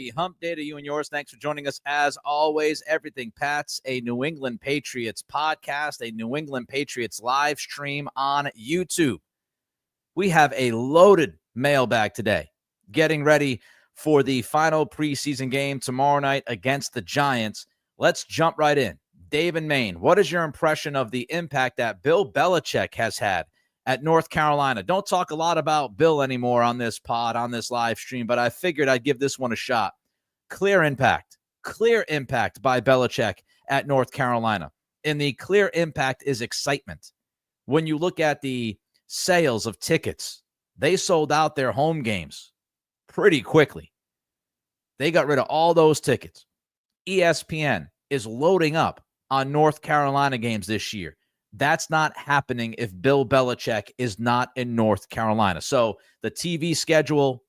Happy hump day to you and yours. Thanks for joining us as always. Everything Pats, a New England Patriots podcast, a New England Patriots live stream on YouTube. We have a loaded mailbag today, getting ready for the final preseason game tomorrow night against the Giants. Let's jump right in. Dave in Maine, what is your impression of the impact that Bill Belichick has had at North Carolina? Don't talk a lot about Bill anymore on this pod, on this live stream, but I figured I'd give this one a shot. Clear impact by Belichick at North Carolina. And the clear impact is excitement. When you look at the sales of tickets, they sold out their home games pretty quickly. They got rid of all those tickets. ESPN is loading up on North Carolina games this year. That's not happening if Bill Belichick is not in North Carolina. So the TV schedule,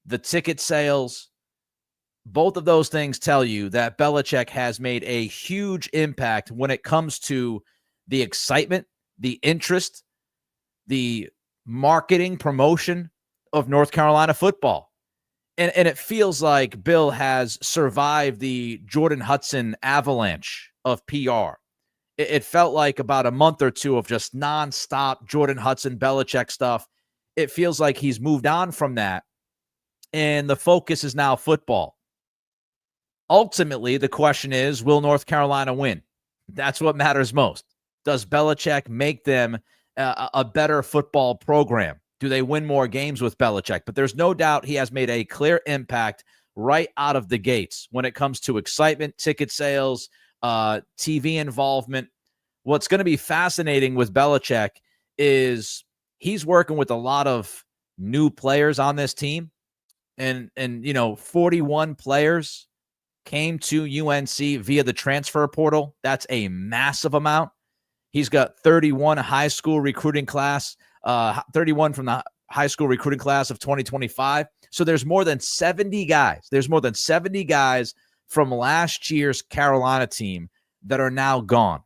the ticket sales, both of those things tell you that Belichick has made a huge impact when it comes to the excitement, the interest, the marketing, promotion of North Carolina football. And it feels like Bill has survived the Jordan Hudson avalanche of PR. It felt like about a month or two of just nonstop Jordan Hudson, Belichick stuff. It feels like he's moved on from that, and the focus is now football. Ultimately, the question is, will North Carolina win? That's what matters most. Does Belichick make them a better football program? Do they win more games with Belichick? But there's no doubt he has made a clear impact right out of the gates when it comes to excitement, ticket sales, TV involvement. What's going to be fascinating with Belichick is he's working with a lot of new players on this team. And 41 players came to UNC via the transfer portal. That's a massive amount. He's got 31 high school recruiting class, 31 from the high school recruiting class of 2025. So there's more than 70 guys. There's more than 70 guys from last year's Carolina team that are now gone.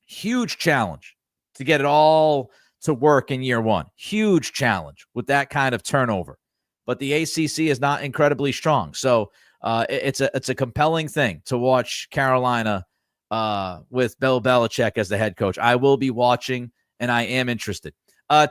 Huge challenge to get it all to work in year one. Huge challenge with that kind of turnover. But the ACC is not incredibly strong. So it's a compelling thing to watch Carolina with Bill Belichick as the head coach. I will be watching, and I am interested.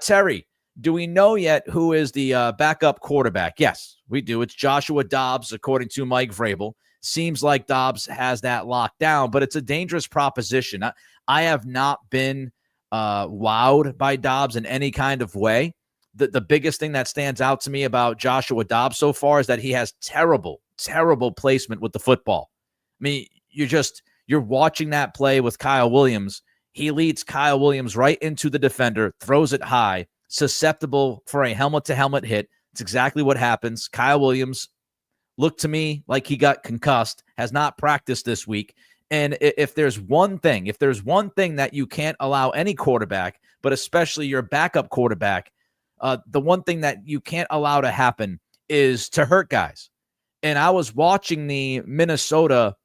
Terry, do we know yet who is the backup quarterback? Yes, we do. It's Joshua Dobbs, according to Mike Vrabel. Seems like Dobbs has that locked down, but it's a dangerous proposition. I have not been wowed by Dobbs in any kind of way. The biggest thing that stands out to me about Joshua Dobbs so far is that he has terrible placement with the football. I mean, you're watching that play with Kyle Williams. He leads Kyle Williams right into the defender, throws it high, susceptible for a helmet-to-helmet hit. It's exactly what happens. Kyle Williams looked to me like he got concussed, has not practiced this week. And if there's one thing that you can't allow any quarterback, but especially your backup quarterback, the one thing that you can't allow to happen is to hurt guys. And I was watching the Minnesota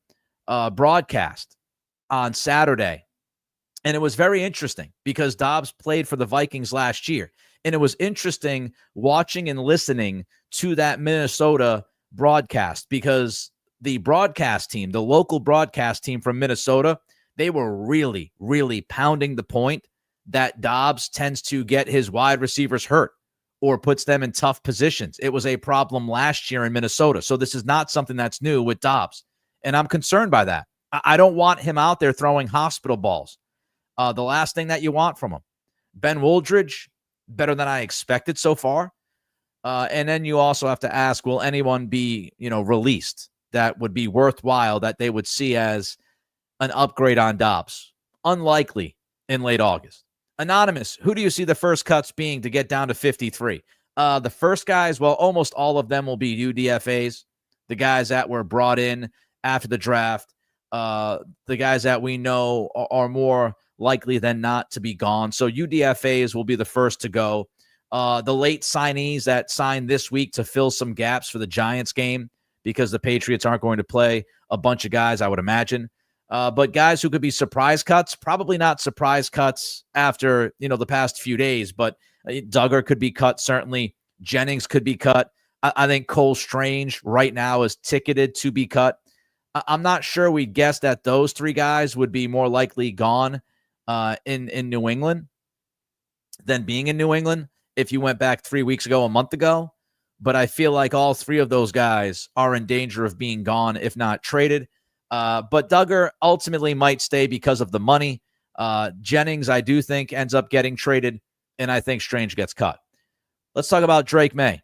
broadcast on Saturday, and it was very interesting because Dobbs played for the Vikings last year. And it was interesting watching and listening to that Minnesota broadcast because the broadcast team, the local broadcast team from Minnesota, they were really, really pounding the point that Dobbs tends to get his wide receivers hurt or puts them in tough positions. It was a problem last year in Minnesota. So this is not something that's new with Dobbs. And I'm concerned by that. I don't want him out there throwing hospital balls. The last thing that you want from him. Ben Woldridge, better than I expected so far. And then you also have to ask, will anyone be, released that would be worthwhile that they would see as an upgrade on Dobbs? Unlikely in late August. Anonymous, who do you see the first cuts being to get down to 53? The first guys, well, almost all of them will be UDFAs, the guys that were brought in after the draft, the guys that we know are more likely than not to be gone. So UDFAs will be the first to go. The late signees that signed this week to fill some gaps for the Giants game because the Patriots aren't going to play a bunch of guys, I would imagine. But guys who could be surprise cuts, probably not surprise cuts after, the past few days, but Duggar could be cut, certainly. Jennings could be cut. I think Cole Strange right now is ticketed to be cut. I'm not sure we'd guess that those three guys would be more likely gone in New England than being in New England if you went back 3 weeks ago, a month ago. But I feel like all three of those guys are in danger of being gone, if not traded. But Duggar ultimately might stay because of the money. Jennings, I do think, ends up getting traded, and I think Strange gets cut. Let's talk about Drake Maye.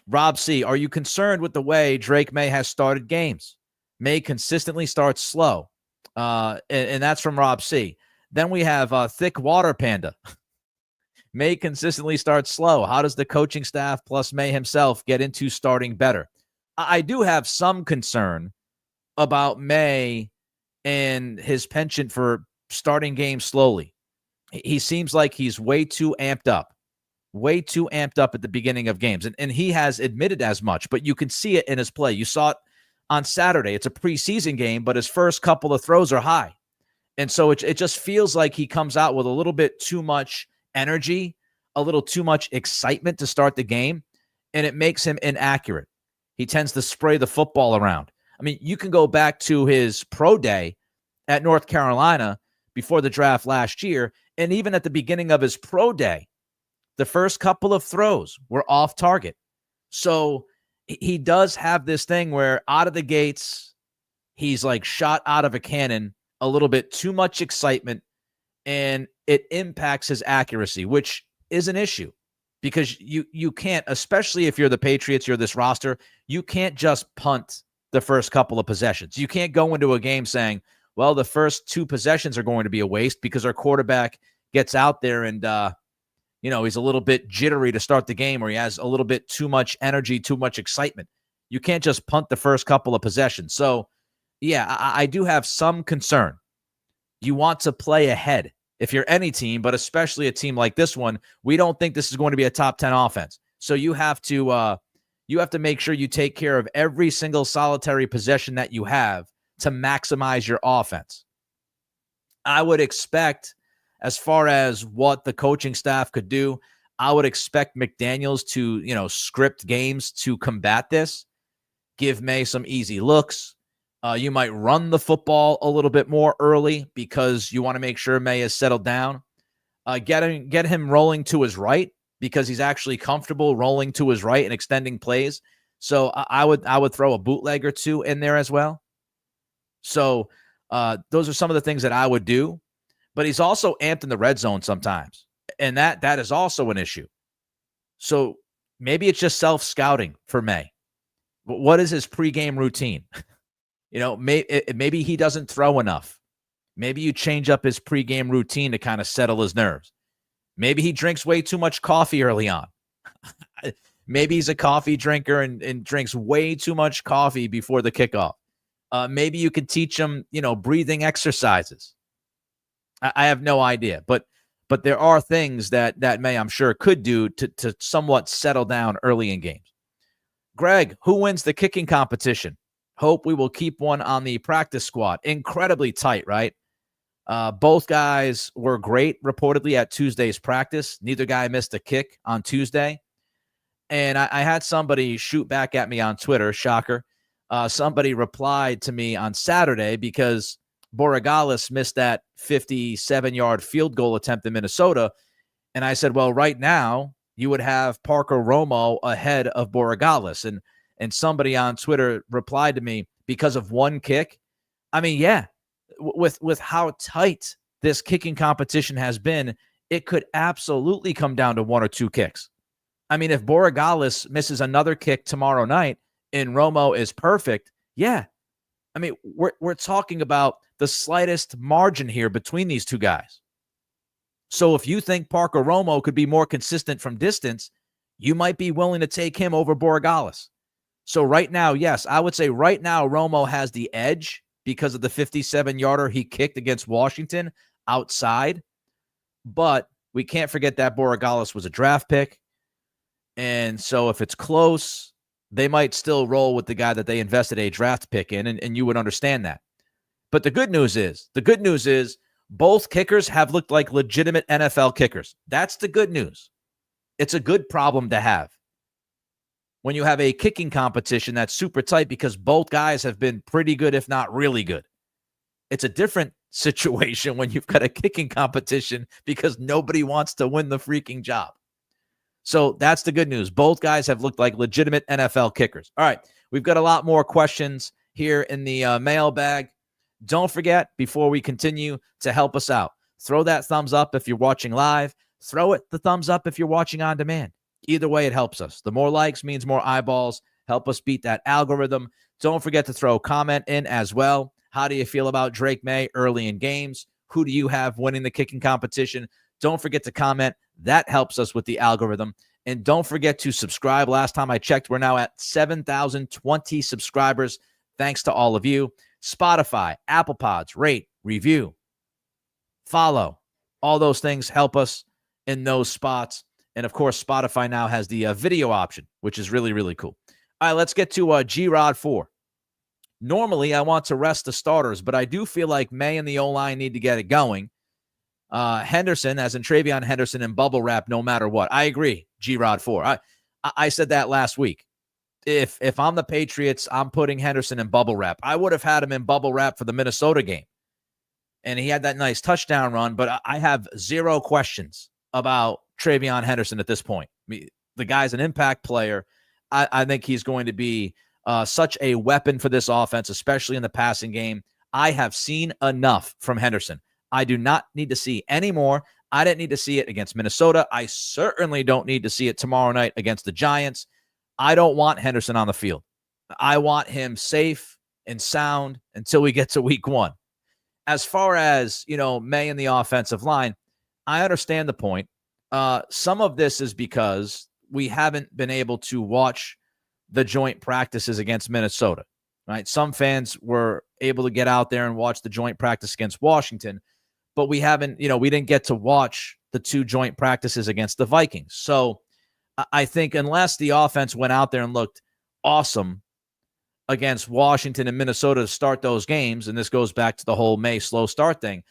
Rob C., are you concerned with the way Drake Maye has started games? Maye consistently starts slow. And that's from Rob C. Then we have Thick Water Panda. Maye consistently starts slow. How does the coaching staff plus Maye himself get into starting better? I do have some concern about Maye and his penchant for starting games slowly. He seems like he's way too amped up at the beginning of games. And he has admitted as much, but you can see it in his play. You saw it on Saturday. It's a preseason game, but his first couple of throws are high. And so it just feels like he comes out with a little bit too much energy, a little too much excitement to start the game, and it makes him inaccurate. He tends to spray the football around. I mean, you can go back to his pro day at North Carolina before the draft last year, and even at the beginning of his pro day, the first couple of throws were off target. So he does have this thing where out of the gates, he's like shot out of a cannon, a little bit too much excitement, and it impacts his accuracy, which is an issue because you can't, especially if you're the Patriots, you're this roster, you can't just punt the first couple of possessions. You can't go into a game saying, well, the first two possessions are going to be a waste because our quarterback gets out there and, he's a little bit jittery to start the game or he has a little bit too much energy, too much excitement. You can't just punt the first couple of possessions. So, yeah, I do have some concern. You want to play ahead if you're any team, but especially a team like this one. We don't think this is going to be a top 10 offense. So you have to make sure you take care of every single solitary possession that you have to maximize your offense. I would expect, as far as what the coaching staff could do, I would expect McDaniels to, script games to combat this, give Maye some easy looks. You might run the football a little bit more early because you want to make sure Maye is settled down. Get him rolling to his right because he's actually comfortable rolling to his right and extending plays. So I would throw a bootleg or two in there as well. So those are some of the things that I would do. But he's also amped in the red zone sometimes, and that is also an issue. So maybe it's just self-scouting for Maye. What is his pregame routine? Maybe he doesn't throw enough. Maybe you change up his pregame routine to kind of settle his nerves. Maybe he drinks way too much coffee early on. Maybe he's a coffee drinker and drinks way too much coffee before the kickoff. Maybe you could teach him, breathing exercises. I have no idea, but there are things that Maye, I'm sure, could do to somewhat settle down early in games. Greg, who wins the kicking competition? Hope we will keep one on the practice squad. Incredibly tight, right? Both guys were great, reportedly, at Tuesday's practice. Neither guy missed a kick on Tuesday. And I had somebody shoot back at me on Twitter, shocker. Somebody replied to me on Saturday because Borregales missed that 57-yard field goal attempt in Minnesota. And I said, well, right now, you would have Parker Romo ahead of Borregales. And somebody on Twitter replied to me, because of one kick. I mean, yeah, with how tight this kicking competition has been, it could absolutely come down to one or two kicks. I mean, if Borregales misses another kick tomorrow night and Romo is perfect, yeah. I mean, we're talking about the slightest margin here between these two guys. So if you think Parker Romo could be more consistent from distance, you might be willing to take him over Borregales. So right now, yes, I would say right now Romo has the edge because of the 57-yarder he kicked against Washington outside. But we can't forget that Borregales was a draft pick. And so if it's close, they might still roll with the guy that they invested a draft pick in, and you would understand that. But the good news is both kickers have looked like legitimate NFL kickers. That's the good news. It's a good problem to have. when you have a kicking competition that's super tight because both guys have been pretty good, if not really good. It's a different situation when you've got a kicking competition because nobody wants to win the freaking job. So that's the good news. Both guys have looked like legitimate NFL kickers. All right, we've got a lot more questions here in the mailbag. Don't forget, before we continue, to help us out, throw that thumbs up if you're watching live. Throw it the thumbs up if you're watching on demand. Either way, it helps us. The more likes means more eyeballs. Help us beat that algorithm. Don't forget to throw a comment in as well. How do you feel about Drake Maye early in games? Who do you have winning the kicking competition? Don't forget to comment. That helps us with the algorithm. And don't forget to subscribe. Last time I checked, we're now at 7,020 subscribers. Thanks to all of you. Spotify, Apple Pods, rate, review, follow. All those things help us in those spots. And, of course, Spotify now has the video option, which is really, really cool. All right, let's get to G-Rod 4. Normally, I want to rest the starters, but I do feel like Maye and the O-line need to get it going. Henderson, as in Travion Henderson, in bubble wrap no matter what. I agree, G-Rod 4. I said that last week. If I'm the Patriots, I'm putting Henderson in bubble wrap. I would have had him in bubble wrap for the Minnesota game. And he had that nice touchdown run, but I have zero questions about Travion Henderson at this point. The guy's an impact player. I think he's going to be such a weapon for this offense, especially in the passing game. I have seen enough from Henderson. I do not need to see any more. I didn't need to see it against Minnesota. I certainly don't need to see it tomorrow night against the Giants. I don't want Henderson on the field. I want him safe and sound until we get to week 1. As far as, Maye and the offensive line, I understand the point. Some of this is because we haven't been able to watch the joint practices against Minnesota, right? Some fans were able to get out there and watch the joint practice against Washington, but we haven't, we didn't get to watch the 2 joint practices against the Vikings. So I think unless the offense went out there and looked awesome against Washington and Minnesota to start those games, and this goes back to the whole Maye slow start thing,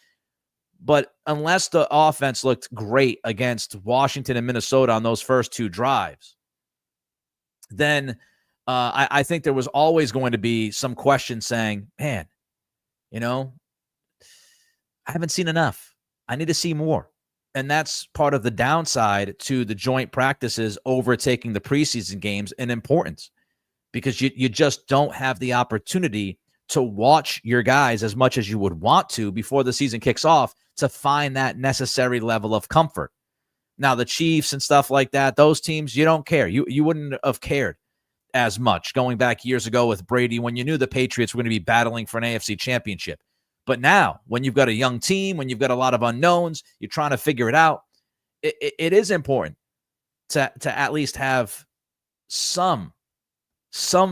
but unless the offense looked great against Washington and Minnesota on those first 2 drives, then I think there was always going to be some question saying, man, I haven't seen enough. I need to see more. And that's part of the downside to the joint practices overtaking the preseason games in importance, because you just don't have the opportunity to watch your guys as much as you would want to before the season kicks off to find that necessary level of comfort. Now, the Chiefs and stuff like that, those teams, you don't care. You wouldn't have cared as much going back years ago with Brady when you knew the Patriots were going to be battling for an AFC championship. But now, when you've got a young team, when you've got a lot of unknowns, you're trying to figure it out, it is important to at least have some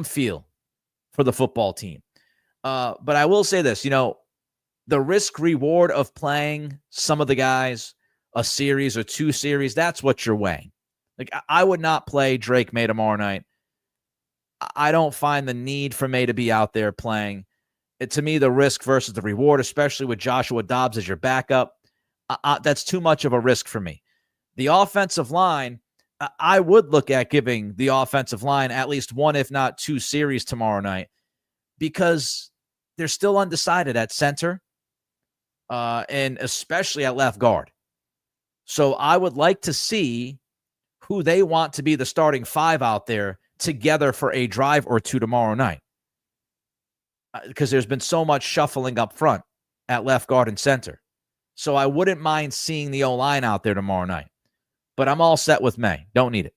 feel for the football team. But I will say this, the risk-reward of playing some of the guys a series or 2 series, that's what you're weighing. Like, I would not play Drake Maye tomorrow night. I don't find the need for Maye to be out there playing. To me, the risk versus the reward, especially with Joshua Dobbs as your backup, that's too much of a risk for me. The offensive line, I would look at giving the offensive line at least 1, if not 2 series tomorrow night, because they're still undecided at center and especially at left guard. So I would like to see who they want to be the starting 5 out there together for a drive or 2 tomorrow night, because there's been so much shuffling up front at left guard and center. So I wouldn't mind seeing the O-line out there tomorrow night. But I'm all set with Maye. Don't need it.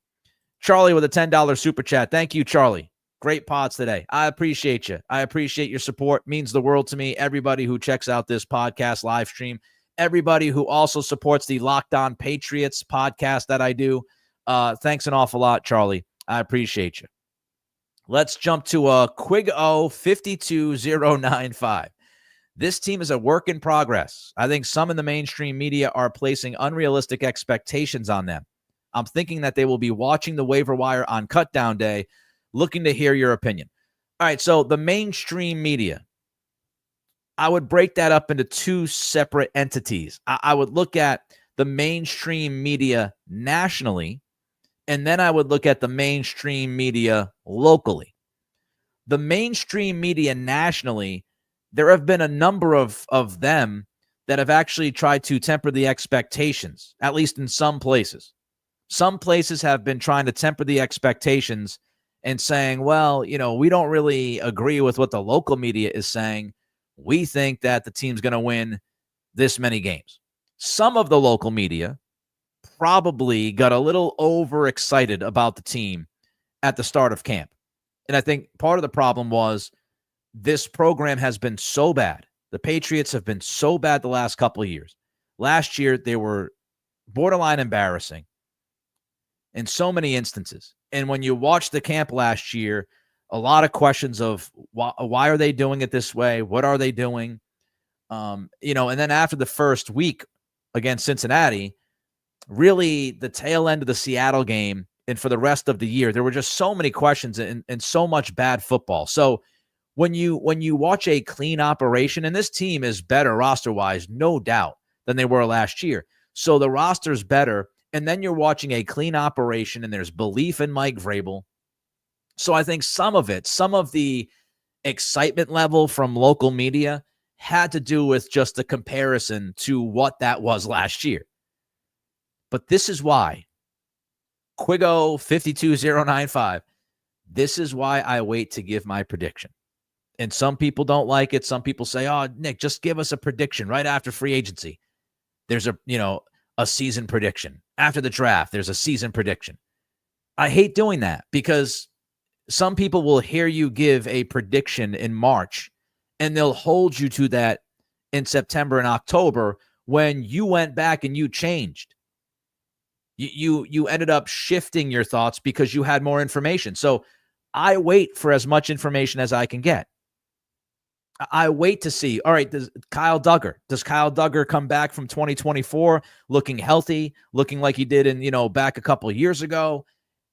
Charlie with a $10 super chat. Thank you, Charlie. Great pods today. I appreciate you. I appreciate your support. Means the world to me. Everybody who checks out this podcast live stream. Everybody who also supports the Locked On Patriots podcast that I do. Thanks an awful lot, Charlie. I appreciate you. Let's jump to Quig-O 52095. This team is a work in progress. I think some in the mainstream media are placing unrealistic expectations on them. I'm thinking that they will be watching the waiver wire on cutdown day, looking to hear your opinion. All right, so the mainstream media, I would break that up into 2 separate entities. I would look at the mainstream media nationally And then I would look at the mainstream media locally. The mainstream media nationally, there have been a number of them that have actually tried to temper the expectations, at least in some places. Some places have been trying to temper the expectations and saying, well, we don't really agree with what the local media is saying. We think that the team's going to win this many games. Some of the local media probably got a little overexcited about the team at the start of camp. And I think part of the problem was this program has been so bad. The Patriots have been so bad the last couple of years. Last year, they were borderline embarrassing in so many instances. And when you watch the camp last year, a lot of questions of why are they doing it this way? What are they doing? And then after the first week against Cincinnati, really the tail end of the Seattle game and for the rest of the year, there were just so many questions and so much bad football. So when you watch a clean operation, and this team is better roster-wise, no doubt, than they were last year. So the roster's better, and then you're watching a clean operation, and there's belief in Mike Vrabel. So I think some of the excitement level from local media had to do with just the comparison to what that was last year. But this is why, Quigo 52095, this is why I wait to give my prediction. And some people don't like it. Some people say, oh, Nick, just give us a prediction right after free agency. There's a season prediction. After the draft, there's a season prediction. I hate doing that because some people will hear you give a prediction in March and they'll hold you to that in September and October when you went back and you changed. You ended up shifting your thoughts because you had more information. So I wait for as much information as I can get. I wait to see, all right, does Kyle Duggar come back from 2024 looking healthy, looking like he did in, back a couple of years ago?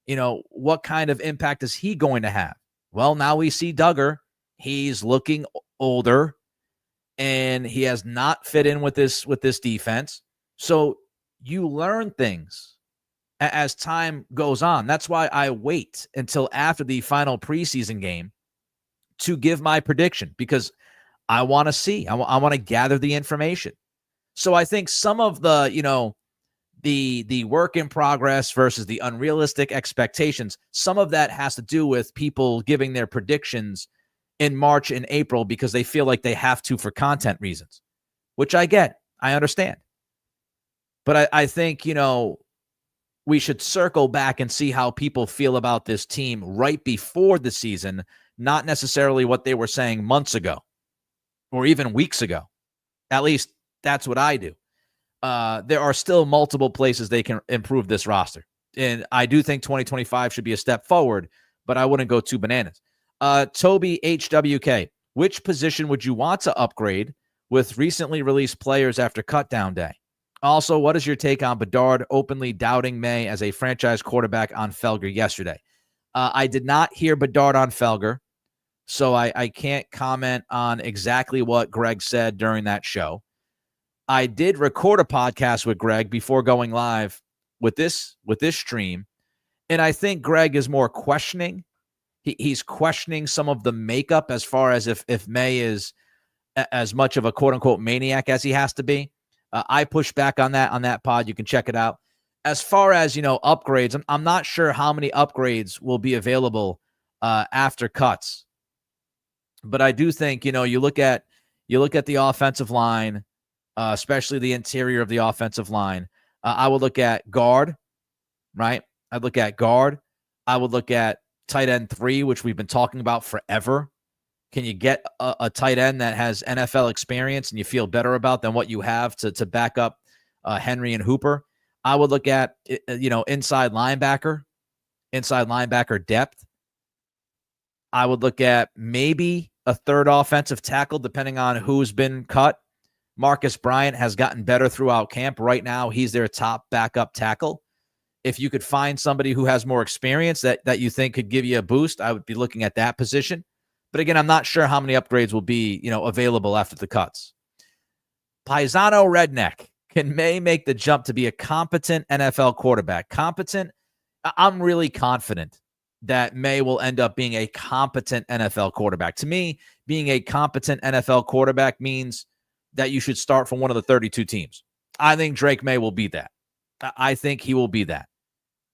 What kind of impact is he going to have? Well, now we see Duggar. He's looking older and he has not fit in with this defense. So you learn things as time goes on. That's why I wait until after the final preseason game to give my prediction, because I want to see. I want to gather the information. So I think some of the, the work in progress versus the unrealistic expectations, some of that has to do with people giving their predictions in March and April because they feel like they have to for content reasons, which I get. I understand. But I think, we should circle back and see how people feel about this team right before the season, not necessarily what they were saying months ago or even weeks ago. At least that's what I do. There are still multiple places they can improve this roster. And I do think 2025 should be a step forward, but I wouldn't go too bananas. Toby HWK, which position would you want to upgrade with recently released players after cutdown day? Also, what is your take on Bedard openly doubting Maye as a franchise quarterback on Felger yesterday? I did not hear Bedard on Felger, so I can't comment on exactly what Greg said during that show. I did record a podcast with Greg before going live with this stream, and I think Greg is more questioning. He's questioning some of the makeup as far as if Maye is as much of a quote-unquote maniac as he has to be. I push back on that pod. You can check it out. As far as, upgrades, I'm not sure how many upgrades will be available after cuts. But I do think, you look at the offensive line, especially the interior of the offensive line. I would look at guard, right? I'd look at guard. I would look at tight end 3, which we've been talking about forever. Can you get a tight end that has NFL experience and you feel better about than what you have to back up Henry and Hooper? I would look at, inside linebacker depth. I would look at maybe a third offensive tackle, depending on who's been cut. Marcus Bryant has gotten better throughout camp. Right now, he's their top backup tackle. If you could find somebody who has more experience that you think could give you a boost, I would be looking at that position. But again, I'm not sure how many upgrades will be, available after the cuts. Paisano Redneck, can Maye make the jump to be a competent NFL quarterback? Competent I'm really confident that Maye will end up being a competent NFL quarterback. To me, being a competent NFL quarterback means that you should start from one of the 32 teams. I think Drake Maye will be that. I think he will be that.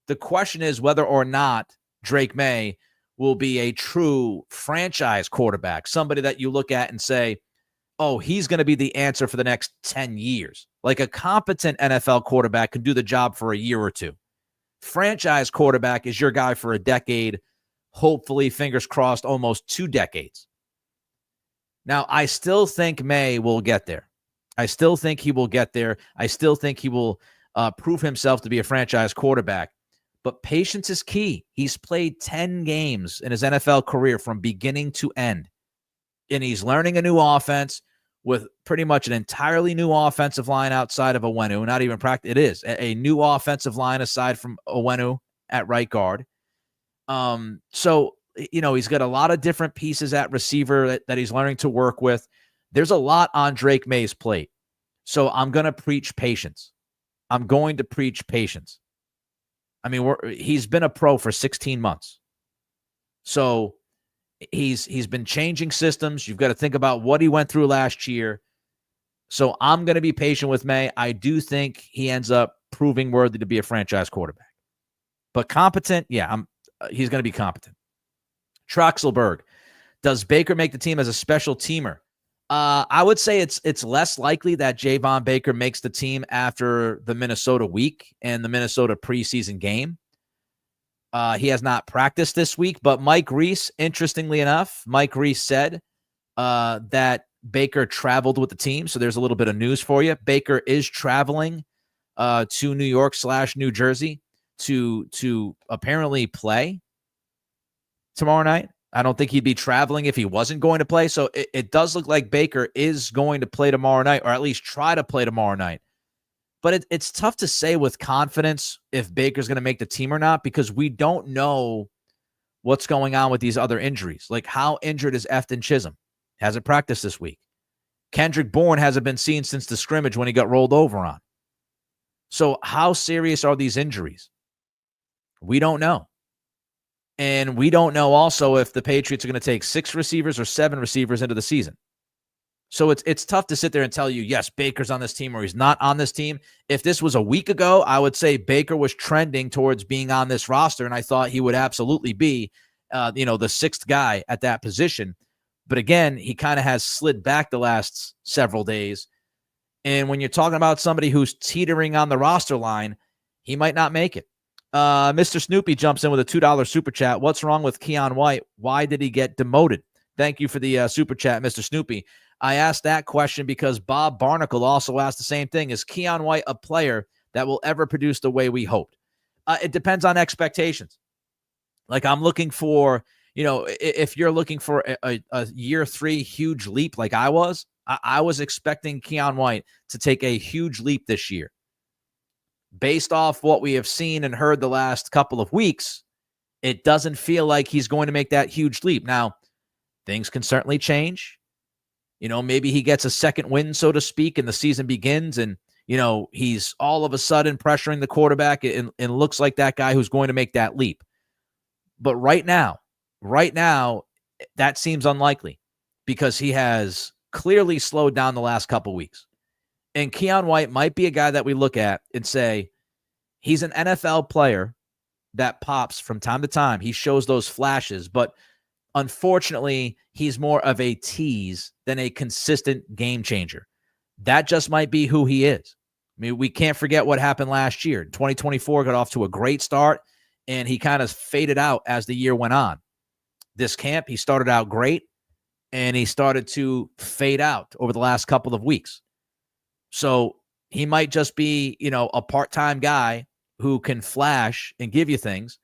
The question is whether or not Drake Maye will be a true franchise quarterback, somebody that you look at and say, oh, he's going to be the answer for the next 10 years. Like a competent NFL quarterback can do the job for a year or two. Franchise quarterback is your guy for a decade, hopefully, fingers crossed, almost 2 decades. Now, I still think Maye will get there. I still think he will get there. I still think he will prove himself to be a franchise quarterback. But patience is key. He's played 10 games in his NFL career from beginning to end. And he's learning a new offense with pretty much an entirely new offensive line outside of Owenu. Not even practice. It is a new offensive line aside from Owenu at right guard. So, he's got a lot of different pieces at receiver that he's learning to work with. There's a lot on Drake Maye's plate. So I'm going to preach patience. I'm going to preach patience. I mean, he's been a pro for 16 months. So he's been changing systems. You've got to think about what he went through last year. So I'm going to be patient with Maye. I do think he ends up proving worthy to be a franchise quarterback. But competent, yeah, he's going to be competent. Troxelberg, does Baker make the team as a special teamer? I would say it's less likely that Javon Baker makes the team after the Minnesota week and the Minnesota preseason game. He has not practiced this week, but Mike Reese, interestingly enough, Mike Reese said that Baker traveled with the team. So there's a little bit of news for you. Baker is traveling to New York / New Jersey to apparently play tomorrow night. I don't think he'd be traveling if he wasn't going to play. So it does look like Baker is going to play tomorrow night, or at least try to play tomorrow night. But it's tough to say with confidence if Baker's going to make the team or not, because we don't know what's going on with these other injuries. Like, how injured is Efton Chisholm? Hasn't practiced this week. Kendrick Bourne hasn't been seen since the scrimmage when he got rolled over on. So how serious are these injuries? We don't know. And we don't know also if the Patriots are going to take 6 receivers or 7 receivers into the season. So it's tough to sit there and tell you, yes, Baker's on this team or he's not on this team. If this was a week ago, I would say Baker was trending towards being on this roster, and I thought he would absolutely be, the 6th guy at that position. But again, he kind of has slid back the last several days. And when you're talking about somebody who's teetering on the roster line, he might not make it. Mr. Snoopy jumps in with a $2 super chat. What's wrong with Keon White? Why did he get demoted? Thank you for the super chat, Mr. Snoopy. I asked that question because Bob Barnacle also asked the same thing. Is Keon White a player that will ever produce the way we hoped? It depends on expectations. Like, I'm looking for, if you're looking for a year 3 huge leap like I was expecting Keon White to take a huge leap this year. Based off what we have seen and heard the last couple of weeks, it doesn't feel like he's going to make that huge leap. Now, things can certainly change. Maybe he gets a second win, so to speak, and the season begins and, he's all of a sudden pressuring the quarterback and looks like that guy who's going to make that leap. But right now, that seems unlikely because he has clearly slowed down the last couple weeks. And Keon White might be a guy that we look at and say, he's an NFL player that pops from time to time. He shows those flashes, but unfortunately, he's more of a tease than a consistent game changer. That just might be who he is. I mean, we can't forget what happened last year. 2024 got off to a great start, and he kind of faded out as the year went on. This camp, he started out great, and he started to fade out over the last couple of weeks. So he might just be, a part-time guy who can flash and give you things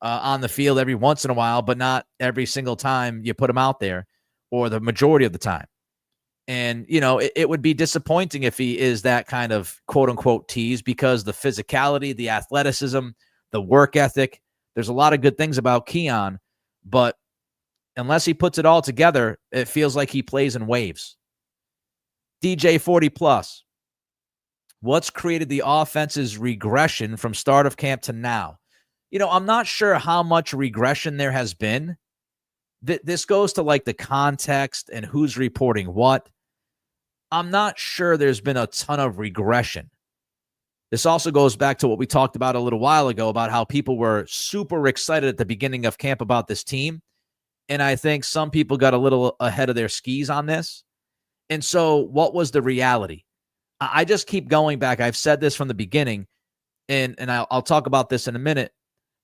on the field every once in a while, but not every single time you put him out there or the majority of the time. And, it would be disappointing if he is that kind of quote-unquote tease because the physicality, the athleticism, the work ethic, there's a lot of good things about Keon, but unless he puts it all together, it feels like he plays in waves. DJ 40+. What's created the offense's regression from start of camp to now? I'm not sure how much regression there has been. This goes to like the context and who's reporting what. I'm not sure there's been a ton of regression. This also goes back to what we talked about a little while ago about how people were super excited at the beginning of camp about this team. And I think some people got a little ahead of their skis on this. And so what was the reality? I just keep going back. I've said this from the beginning, and I'll talk about this in a minute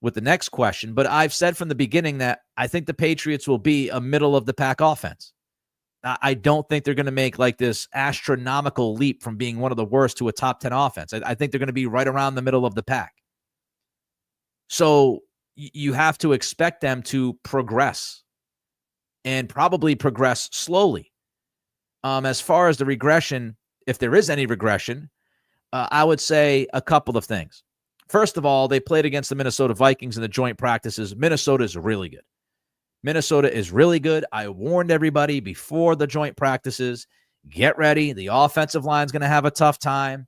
with the next question. But I've said from the beginning that I think the Patriots will be a middle-of-the-pack offense. I don't think they're going to make like this astronomical leap from being one of the worst to a top 10 offense. I think they're going to be right around the middle of the pack. So you have to expect them to progress and probably progress slowly. As far as the regression, if there is any regression, I would say a couple of things. First of all, they played against the Minnesota Vikings in the joint practices. Minnesota is really good. Minnesota is really good. I warned everybody before the joint practices, get ready. The offensive line is going to have a tough time.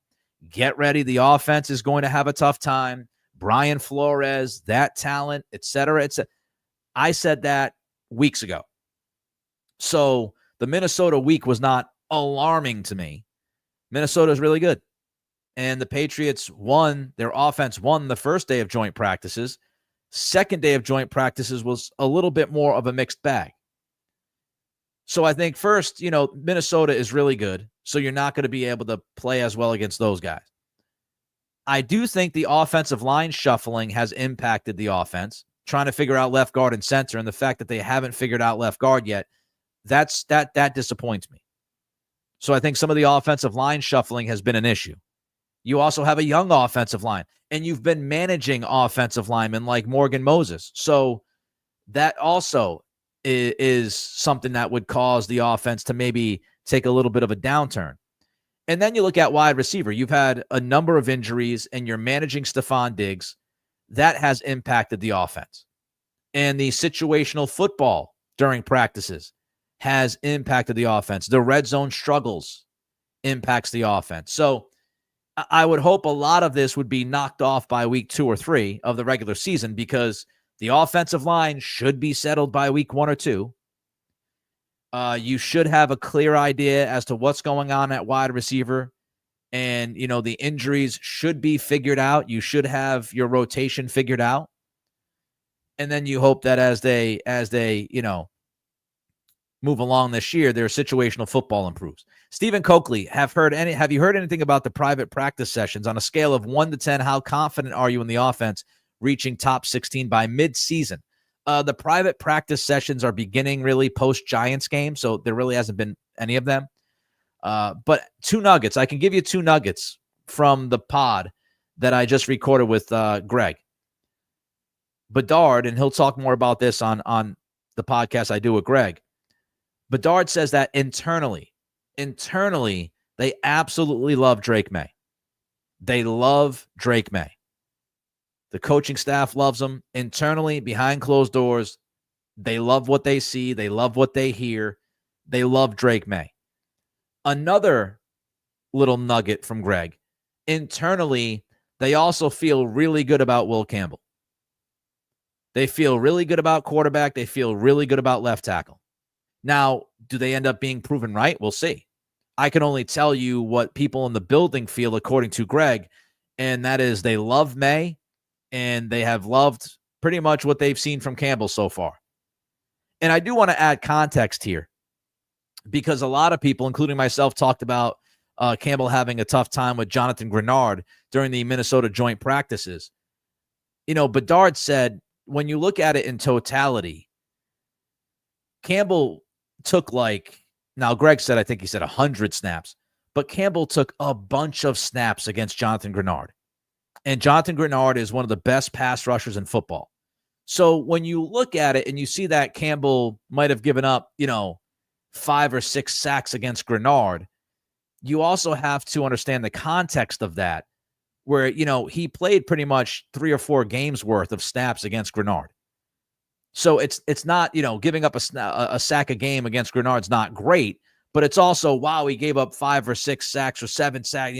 Get ready. The offense is going to have a tough time. Brian Flores, that talent, et cetera. I said that weeks ago. So the Minnesota week was not alarming to me. Minnesota is really good. And the Patriots won, their offense won the first day of joint practices. Second day of joint practices was a little bit more of a mixed bag. So I think first, Minnesota is really good. So you're not going to be able to play as well against those guys. I do think the offensive line shuffling has impacted the offense, trying to figure out left guard and center, and the fact that they haven't figured out left guard yet, that disappoints me. So I think some of the offensive line shuffling has been an issue. You also have a young offensive line, and you've been managing offensive linemen like Morgan Moses. So that also is something that would cause the offense to maybe take a little bit of a downturn. And then you look at wide receiver. You've had a number of injuries, and you're managing Stephon Diggs. That has impacted the offense. And the situational football during practices has impacted the offense. The red zone struggles impacts the offense. So I would hope a lot of this would be knocked off by week 2 or 3 of the regular season, because the offensive line should be settled by week 1 or 2. You should have a clear idea as to what's going on at wide receiver. And, the injuries should be figured out. You should have your rotation figured out. And then you hope that as they move along this year, their situational football improves. Stephen Coakley, have you heard anything about the private practice sessions? On a scale of 1 to 10, how confident are you in the offense reaching top 16 by mid-season? The private practice sessions are beginning really post-Giants game, so there really hasn't been any of them. But 2 nuggets. I can give you 2 nuggets from the pod that I just recorded with Greg Bedard, and he'll talk more about this on the podcast I do with Greg. Bedard says that internally, they absolutely love Drake Maye. They love Drake Maye. The coaching staff loves him. Internally, behind closed doors, they love what they see. They love what they hear. They love Drake Maye. Another little nugget from Greg. Internally, they also feel really good about Will Campbell. They feel really good about quarterback. They feel really good about left tackle. Now, do they end up being proven right? We'll see. I can only tell you what people in the building feel according to Greg, and that is they love Maye, and they have loved pretty much what they've seen from Campbell so far. And I do want to add context here, because a lot of people, including myself, talked about Campbell having a tough time with Jonathan Grenard during the Minnesota joint practices. Bedard said, when you look at it in totality, Campbell took now Greg said, I think he said 100 snaps, but Campbell took a bunch of snaps against Jonathan Grenard. And Jonathan Grenard is one of the best pass rushers in football. So when you look at it and you see that Campbell might have given up, 5 or 6 sacks against Grenard, you also have to understand the context of that, where, he played pretty much 3 or 4 games worth of snaps against Grenard. So it's not, giving up a sack a game against Grenard's not great, but it's also, wow, he gave up 5 or 6 sacks or 7 sacks,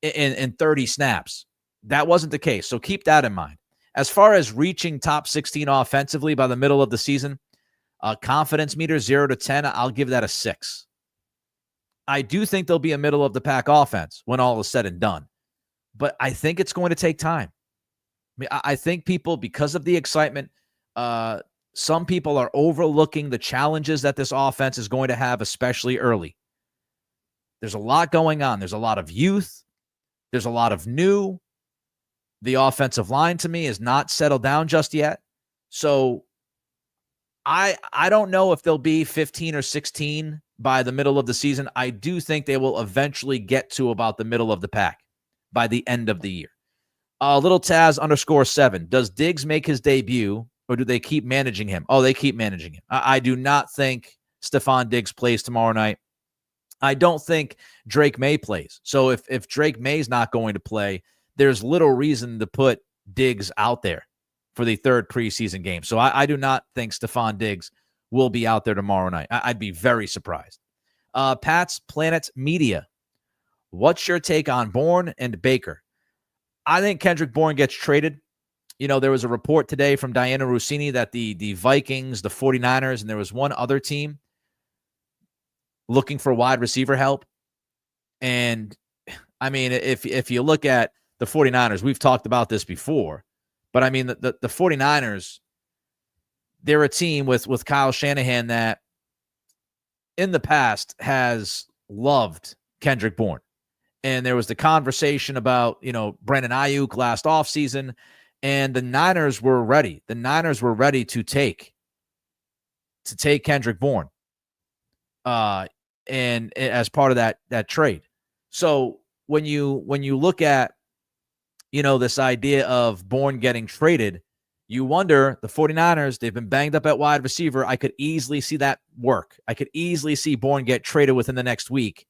in 30 snaps. That wasn't the case. So keep that in mind. As far as reaching top 16 offensively by the middle of the season, confidence meter 0 to 10, I'll give that a 6. I do think they'll be a middle of the pack offense when all is said and done, but I think it's going to take time. I mean, I think people, because of the excitement, some people are overlooking the challenges that this offense is going to have, especially early. There's a lot going on. There's a lot of youth. There's a lot of new. The offensive line, to me, is not settled down just yet. So I don't know if they'll be 15 or 16 by the middle of the season. I do think they will eventually get to about the middle of the pack by the end of the year. Little Taz _7. Does Diggs make his debut, or do they keep managing him? Oh, they keep managing him. I do not think Stephon Diggs plays tomorrow night. I don't think Drake Maye plays. So if Drake Maye's not going to play, there's little reason to put Diggs out there for the third preseason game. So I do not think Stephon Diggs will be out there tomorrow night. I'd be very surprised. Pat's Planet Media. What's your take on Bourne and Baker? I think Kendrick Bourne gets traded. You know, there was a report today from Diana Rossini that the Vikings, the 49ers, and there was one other team looking for wide receiver help. And, I mean, if you look at the 49ers, we've talked about this before, but, I mean, the 49ers, they're a team with Kyle Shanahan that in the past has loved Kendrick Bourne. And there was the conversation about, you know, Brandon Ayuk last offseason, and the Niners were ready. The Niners were ready to take Kendrick Bourne and as part of that trade. So when you look at, you know, this idea of Bourne getting traded, you wonder, the 49ers, they've been banged up at wide receiver. I could easily see that work. I could easily see Bourne get traded within the next week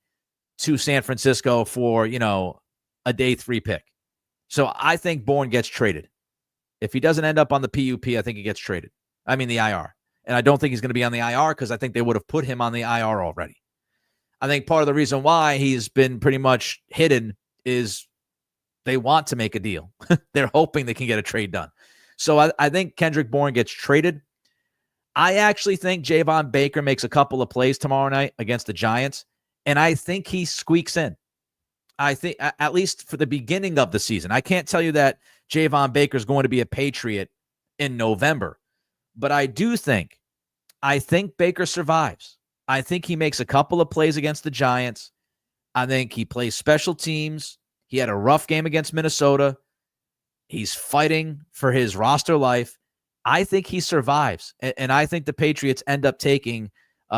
to San Francisco for, you know, a day 3 pick. So I think Bourne gets traded. If he doesn't end up on the PUP, I think he gets traded. I mean, the IR. And I don't think he's going to be on the IR because I think they would have put him on the IR already. I think part of the reason why he's been pretty much hidden is they want to make a deal. They're hoping they can get a trade done. So I think Kendrick Bourne gets traded. I actually think Javon Baker makes a couple of plays tomorrow night against the Giants, and I think he squeaks in. I think, at least for the beginning of the season. I can't tell you that Javon Baker is going to be a Patriot in November, but I think Baker survives. I think he makes a couple of plays against the Giants. I think he plays special teams. He had a rough game against Minnesota. He's fighting for his roster life. I think he survives, and I think the Patriots end up taking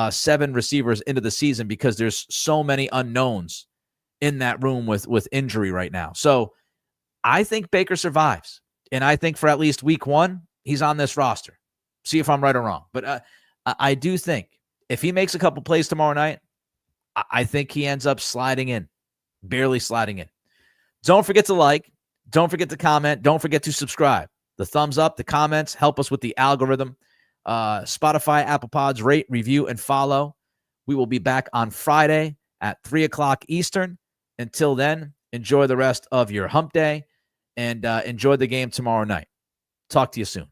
7 receivers into the season because there's so many unknowns in that room with injury right now. So I think Baker survives, and I think for at least week 1, he's on this roster. See if I'm right or wrong. But I do think if he makes a couple plays tomorrow night, I think he ends up sliding in, barely sliding in. Don't forget to like. Don't forget to comment. Don't forget to subscribe. The thumbs up, the comments help us with the algorithm. Spotify, Apple Pods, rate, review, and follow. We will be back on Friday at 3 o'clock Eastern. Until then, enjoy the rest of your hump day and enjoy the game tomorrow night. Talk to you soon.